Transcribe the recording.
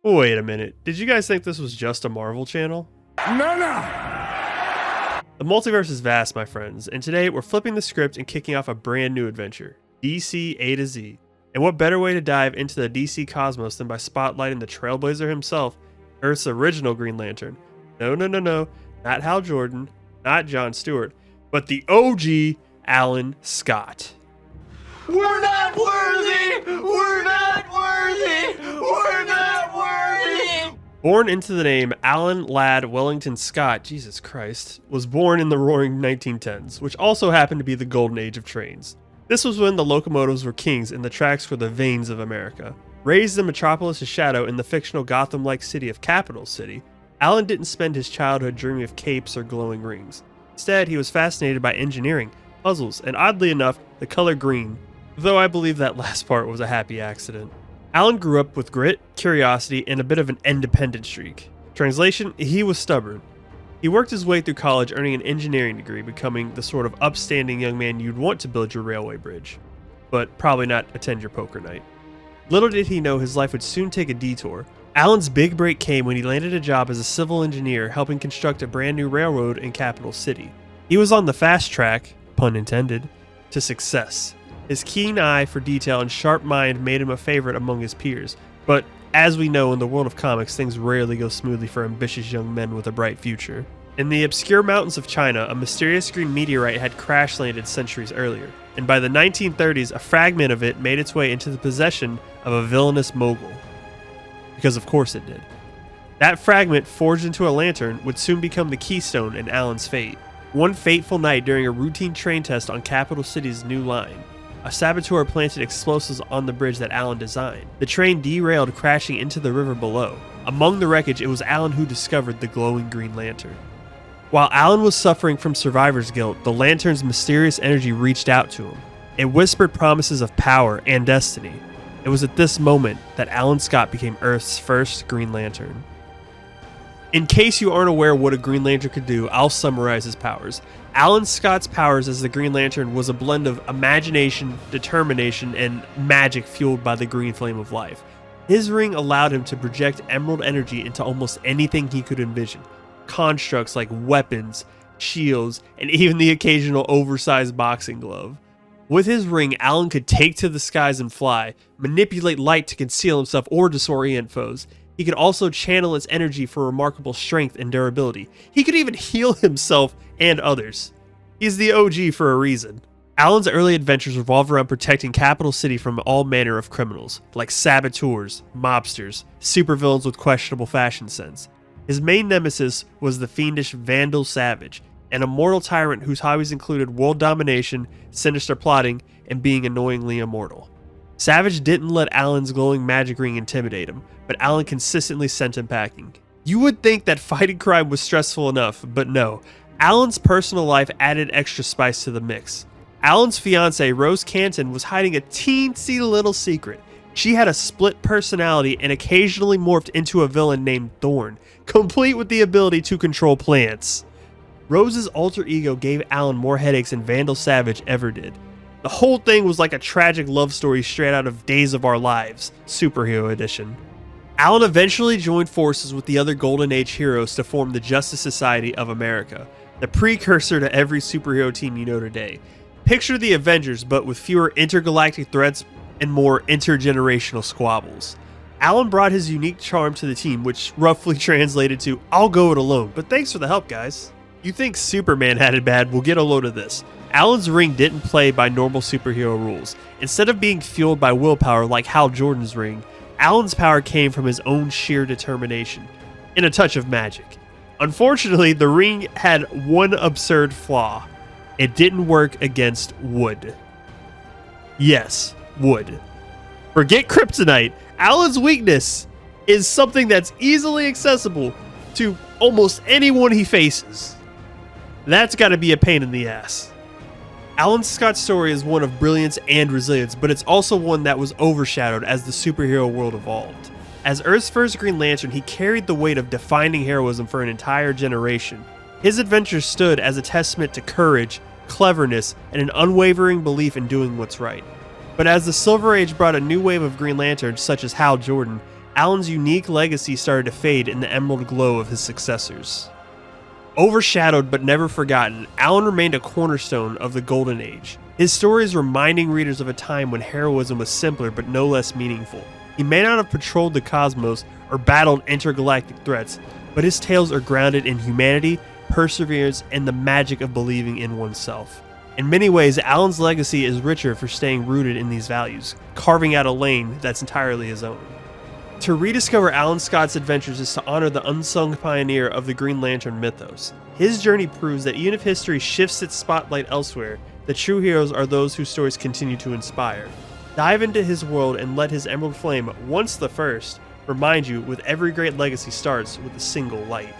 Wait a minute. Did you guys think this was just a Marvel channel? No, no. The multiverse is vast, my friends, and today we're flipping the script and kicking off a brand new adventure, DC A to Z. And what better way to dive into the DC cosmos than by spotlighting the trailblazer himself, Earth's original Green Lantern. No, not Hal Jordan, not John Stewart, but the OG Alan Scott. We're not worthy! We're not worthy! We're not worthy! Born into the name Alan Ladd Wellington Scott, Jesus Christ, was born in the roaring 1910s, which also happened to be the golden age of trains. This was when the locomotives were kings and the tracks were the veins of America. Raised in Metropolis' shadow in the fictional Gotham-like city of Capital City, Alan didn't spend his childhood dreaming of capes or glowing rings. Instead, he was fascinated by engineering, puzzles, and oddly enough, the color green, though I believe that last part was a happy accident. Alan grew up with grit, curiosity, and a bit of an independent streak. Translation, he was stubborn. He worked his way through college earning an engineering degree, becoming the sort of upstanding young man you'd want to build your railway bridge, but probably not attend your poker night. Little did he know his life would soon take a detour. Alan's big break came when he landed a job as a civil engineer helping construct a brand new railroad in Capital City. He was on the fast track, pun intended, to success. His keen eye for detail and sharp mind made him a favorite among his peers, but as we know in the world of comics, things rarely go smoothly for ambitious young men with a bright future. In the obscure mountains of China, a mysterious green meteorite had crash landed centuries earlier, and by the 1930s, a fragment of it made its way into the possession of a villainous mogul. Because of course it did. That fragment, forged into a lantern, would soon become the keystone in Alan's fate. One fateful night during a routine train test on Capital City's new line, a saboteur planted explosives on the bridge that Alan designed. The train derailed, crashing into the river below. Among the wreckage, it was Alan who discovered the glowing Green Lantern. While Alan was suffering from survivor's guilt, the lantern's mysterious energy reached out to him. It whispered promises of power and destiny. It was at this moment that Alan Scott became Earth's first Green Lantern. In case you aren't aware what a Green Lantern could do, I'll summarize his powers. Alan Scott's powers as the Green Lantern was a blend of imagination, determination, and magic fueled by the green flame of life. His ring allowed him to project emerald energy into almost anything he could envision. Constructs like weapons, shields, and even the occasional oversized boxing glove. With his ring, Alan could take to the skies and fly, manipulate light to conceal himself or disorient foes. He could also channel its energy for remarkable strength and durability. He could even heal himself and others. He's the OG for a reason. Alan's early adventures revolved around protecting Capital City from all manner of criminals, like saboteurs, mobsters, supervillains with questionable fashion sense. His main nemesis was the fiendish Vandal Savage, an immortal tyrant whose hobbies included world domination, sinister plotting, and being annoyingly immortal. Savage didn't let Alan's glowing magic ring intimidate him, but Alan consistently sent him packing. You would think that fighting crime was stressful enough, but no. Alan's personal life added extra spice to the mix. Alan's fiancée, Rose Canton, was hiding a teensy little secret. She had a split personality and occasionally morphed into a villain named Thorn, complete with the ability to control plants. Rose's alter ego gave Alan more headaches than Vandal Savage ever did. The whole thing was like a tragic love story straight out of Days of Our Lives, Superhero Edition. Alan eventually joined forces with the other Golden Age heroes to form the Justice Society of America, the precursor to every superhero team you know today. Picture the Avengers, but with fewer intergalactic threats and more intergenerational squabbles. Alan brought his unique charm to the team, which roughly translated to, "I'll go it alone, but thanks for the help, guys." You think Superman had it bad, well, get a load of this. Alan's ring didn't play by normal superhero rules. Instead of being fueled by willpower like Hal Jordan's ring, Alan's power came from his own sheer determination, and a touch of magic. Unfortunately, the ring had one absurd flaw. It didn't work against wood. Yes, wood. Forget kryptonite. Alan's weakness is something that's easily accessible to almost anyone he faces. That's gotta be a pain in the ass. Alan Scott's story is one of brilliance and resilience, but it's also one that was overshadowed as the superhero world evolved. As Earth's first Green Lantern, he carried the weight of defining heroism for an entire generation. His adventures stood as a testament to courage, cleverness, and an unwavering belief in doing what's right. But as the Silver Age brought a new wave of Green Lanterns such as Hal Jordan, Alan's unique legacy started to fade in the emerald glow of his successors. Overshadowed but never forgotten, Alan remained a cornerstone of the Golden Age. His stories reminding readers of a time when heroism was simpler but no less meaningful. He may not have patrolled the cosmos or battled intergalactic threats, but his tales are grounded in humanity, perseverance, and the magic of believing in oneself. In many ways, Alan's legacy is richer for staying rooted in these values, carving out a lane that's entirely his own. To rediscover Alan Scott's adventures is to honor the unsung pioneer of the Green Lantern mythos. His journey proves that even if history shifts its spotlight elsewhere, the true heroes are those whose stories continue to inspire. Dive into his world and let his emerald flame, once the first, remind you with every great legacy starts with a single light.